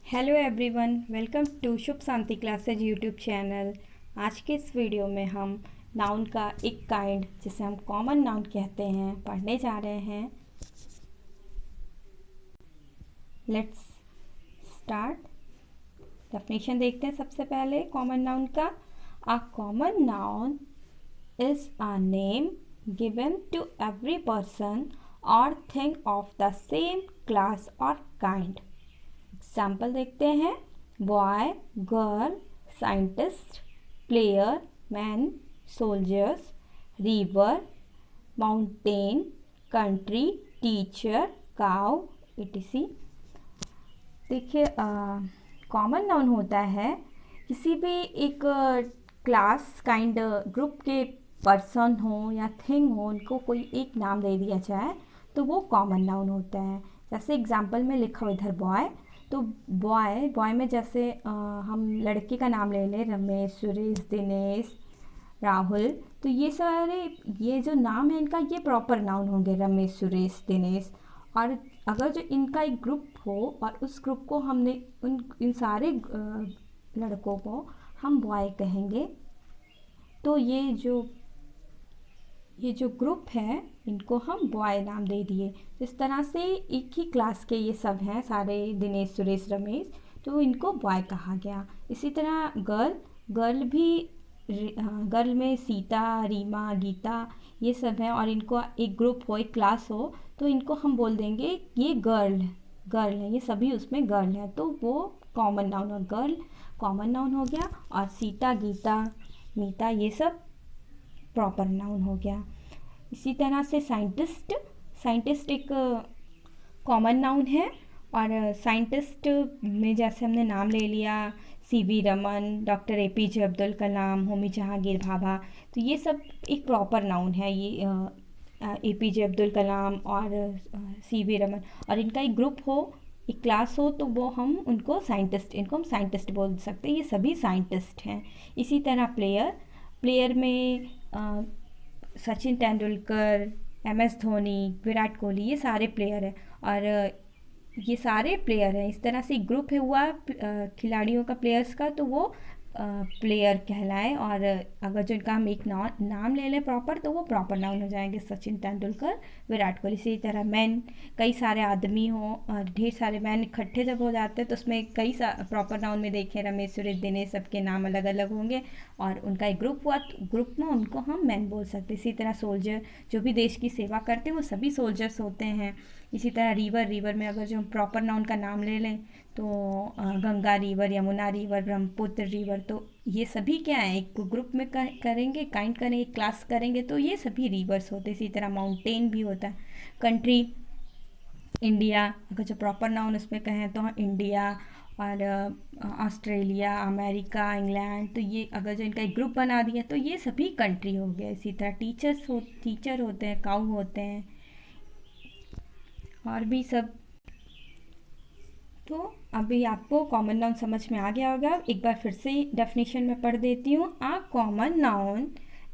Hello everyone, welcome to Shubh Shanti classes YouTube channel. आज के इस वीडियो में हम नाउन का एक काइंड जिसे हम कॉमन नाउन कहते हैं पढ़ने जा रहे हैं। Let's start. डेफिनेशन देखते हैं सबसे पहले कॉमन नाउन का। A common noun is a name given to every person और thing of the same class और काइंड। एग्जाम्पल देखते हैं। Boy, girl, scientist, player, man, soldiers, river, mountain, country, teacher, cow, etc। देखिए, common noun होता है किसी भी एक क्लास काइंड ग्रुप के पर्सन हो या थिंग हो, उनको कोई एक नाम दे दिया जाए तो वो कॉमन नाउन होता है। जैसे एग्जाम्पल में लिखा हो इधर बॉय, तो बॉय में जैसे हम लड़के का नाम ले लें, रमेश, सुरेश, दिनेश, राहुल, तो ये सारे ये जो नाम है इनका ये प्रॉपर नाउन होंगे, रमेश, सुरेश, दिनेश। और अगर जो इनका एक ग्रुप हो और उस ग्रुप को हमने इन सारे लड़कों को हम बॉय कहेंगे, तो ये जो ग्रुप है इनको हम बॉय नाम दे दिए। इस तरह से एक ही क्लास के ये सब हैं सारे, दिनेश, सुरेश, रमेश, तो इनको बॉय कहा गया। इसी तरह गर्ल भी, गर्ल में सीता, रीमा, गीता, ये सब हैं और इनको एक ग्रुप हो, एक क्लास हो, तो इनको हम बोल देंगे ये गर्ल है, ये सभी उसमें गर्ल हैं, तो वो कॉमन नाउन, और गर्ल कॉमन नाउन हो गया और सीता, गीता, मीता ये सब प्रॉपर नाउन हो गया। इसी तरह से साइंटिस्ट एक कॉमन नाउन है, और साइंटिस्ट में जैसे हमने नाम ले लिया CV Raman, doctor APJ Abdul Kalam, Homi Jahangir Bhabha, तो ये सब एक प्रॉपर नाउन है। ये एपीजे अब्दुल कलाम और सीवी रमन, और इनका एक ग्रुप हो, एक क्लास हो, तो वो हम इनको हम साइंटिस्ट बोल सकते हैं, ये सभी साइंटिस्ट हैं। इसी तरह प्लेयर में सचिन तेंदुलकर, MS धोनी, विराट कोहली, ये सारे प्लेयर हैं, और ये सारे प्लेयर हैं। इस तरह से एक ग्रुप है हुआ खिलाड़ियों का, प्लेयर्स का, तो वो प्लेयर कहलाए। और अगर जो इनका हम एक नाम ले लें प्रॉपर, तो वो प्रॉपर नाउन हो जाएंगे, सचिन तेंदुलकर, विराट कोहली। इसी तरह मैन, कई सारे आदमी हों और ढेर सारे मैन इकट्ठे जब हो जाते हैं तो उसमें कई प्रॉपर नाउन में देखें, रमेश, सुरेश, दिनेश, सबके नाम अलग अलग होंगे और उनका एक ग्रुप हुआ, तो ग्रुप में उनको हम मैन बोल सकते हैं। इसी तरह सोल्जर, जो भी देश की सेवा करते हैं वो सभी सोल्जर्स होते हैं। इसी तरह रिवर में अगर जो हम प्रॉपर नाउन का नाम ले लें तो Ganga river, Yamuna river, Brahmaputra river, तो ये सभी क्या है, एक ग्रुप में करेंगे, काइंड करेंगे, क्लास करेंगे, तो ये सभी रिवर्स होते हैं। इसी तरह माउंटेन भी होता है। कंट्री, इंडिया, अगर जो प्रॉपर नाउन उसमें कहें तो इंडिया, और ऑस्ट्रेलिया, अमेरिका, इंग्लैंड, तो ये अगर जो इनका एक ग्रुप बना दिया तो ये सभी कंट्री हो गया। इसी तरह टीचर होते हैं, काऊ होते हैं, और भी सब। तो अभी आपको कॉमन नाउन समझ में आ गया होगा। एक बार फिर से डेफिनेशन में पढ़ देती हूँ। A common noun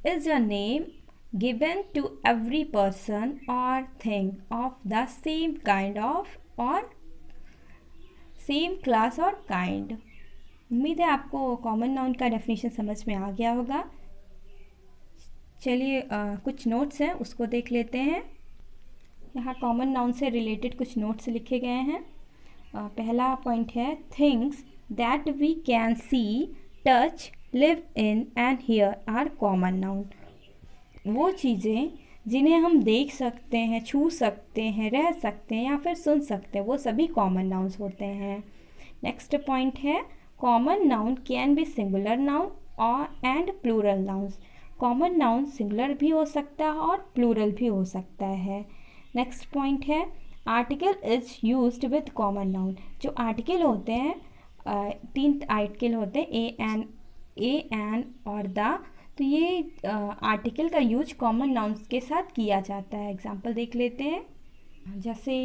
is a name given to every person और thing of the same kind of और सेम क्लास और काइंड। उम्मीद है आपको कॉमन नाउन का डेफिनेशन समझ में आ गया होगा। चलिए कुछ नोट्स हैं उसको देख लेते हैं। यहाँ कॉमन नाउन से रिलेटेड कुछ नोट्स लिखे गए हैं। पहला पॉइंट है, things that we can see, touch, live in and hear are common noun. वो चीज़ें जिन्हें हम देख सकते हैं, छू सकते हैं, रह सकते हैं या फिर सुन सकते हैं, वो सभी कॉमन नाउन्स होते हैं। नेक्स्ट पॉइंट है, common noun can be singular noun और and plural nouns. Common noun singular भी हो सकता है और प्लूरल भी हो सकता है। नेक्स्ट पॉइंट है, article is used with common noun. जो आर्टिकल होते हैं, 3 आर्टिकल होते हैं, ए एन और द, तो ये आर्टिकल का यूज कॉमन नाउन्स के साथ किया जाता है। एग्जांपल देख लेते हैं। जैसे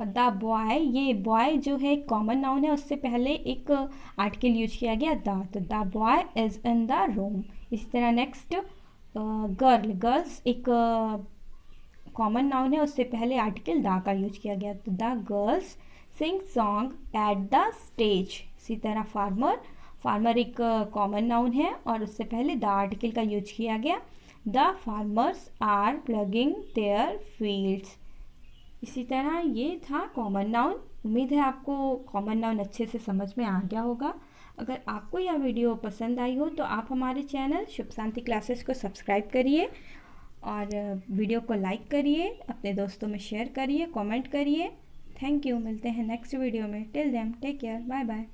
द बॉय, ये बॉय जो है कॉमन नाउन है, उससे पहले एक आर्टिकल यूज किया गया द, तो the boy is in the room. इसी तरह नेक्स्ट गर्ल्स एक कॉमन नाउन है, उससे पहले आर्टिकल द का यूज किया गया, तो the girls sing song at the stage. इसी तरह फार्मर, फार्मर एक कॉमन नाउन है और उससे पहले द आर्टिकल का यूज किया गया। The farmers are plugging their fields. इसी तरह ये था कॉमन नाउन। उम्मीद है आपको कॉमन नाउन अच्छे से समझ में आ गया होगा। अगर आपको यह वीडियो पसंद आई हो तो आप हमारे चैनल शुभ शांति क्लासेस को सब्सक्राइब करिए और वीडियो को लाइक करिए, अपने दोस्तों में शेयर करिए, कमेंट करिए। Thank you. मिलते हैं नेक्स्ट वीडियो में। Till then take care, bye bye.